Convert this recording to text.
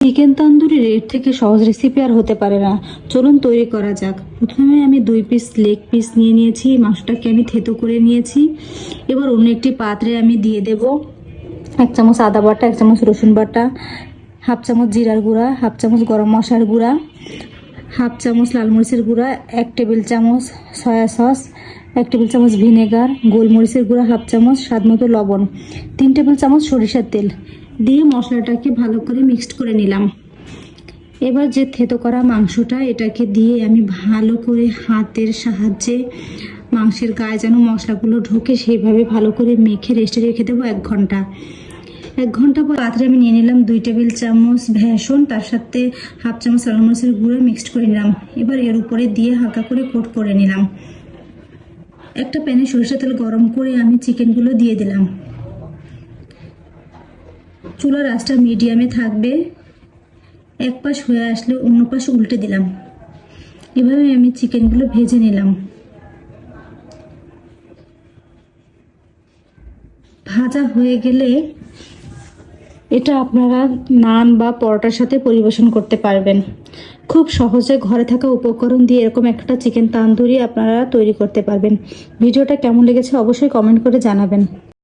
Chicken তন্দুরির এর থেকে সহজ রেসিপি আর হতে পারে না। চলুন তৈরি করা যাক। প্রথমে আমি 2 পিস লেগ পিস নিয়ে নিয়েছি। মাংসটাকে আমি থেতো করে নিয়েছি। এবার অন্য একটি পাত্রে আমি দিয়ে দেব 1 চামচ আদা বাটা, 1 চামচ রসুন বাটা, হাফ চামচ জিরার গুঁড়া, হাফ চামচ গরম মশলার গুঁড়া, হাফ চামচ লাল মরিচের গুঁড়া, 1 টেবিল চামচ সয়া সস, 1 টেবিল চামচ ভিনেগার, গোলমরিচের গুঁড়া হাফ চামচ, স্বাদ মতো লবণ, 3 টেবিল চামচ সরিষার তেল দিয়ে মশলাটাকে ভালো করে মিক্সড করে নিলাম। এবার যে থেতো করা মাংসটা এটাকে দিয়ে আমি ভালো করে হাতের সাহায্যে মাংসের গায়ে যেন মশলাগুলো ঢোকে সেইভাবে ভালো করে মেখে রেস্টে রেখে দেবো 1 ঘন্টা। 1 ঘন্টা পর পাত্রে আমি নিয়ে নিলাম 2 টেবিল চামচ বেসন, তার সাথে হাফ চামচ লাল মরিচের গুঁড়ো মিক্সড করে নিলাম। এবার এর উপরে দিয়ে হালকা করে কোট করে নিলাম। একটা প্যানে সরিষার তেল গরম করে আমি চিকেনগুলো দিয়ে দিলাম। চুলার আঁচটা মিডিয়ামে থাকবে। এক পাশ হয়ে আসলে অন্য পাশ উল্টে দিলাম। এভাবে আমি চিকেনগুলো ভেজে নিলাম। ভাজা হয়ে গেলে এটা আপনারা নান বা পরোটার সাথে পরিবেশন করতে পারবেন। খুব সহজে ঘরে থাকা উপকরণ দিয়ে এরকম একটা চিকেন তান্দুরি আপনারা তৈরি করতে পারবেন। ভিডিওটা কেমন লেগেছে অবশ্যই কমেন্ট করে জানাবেন।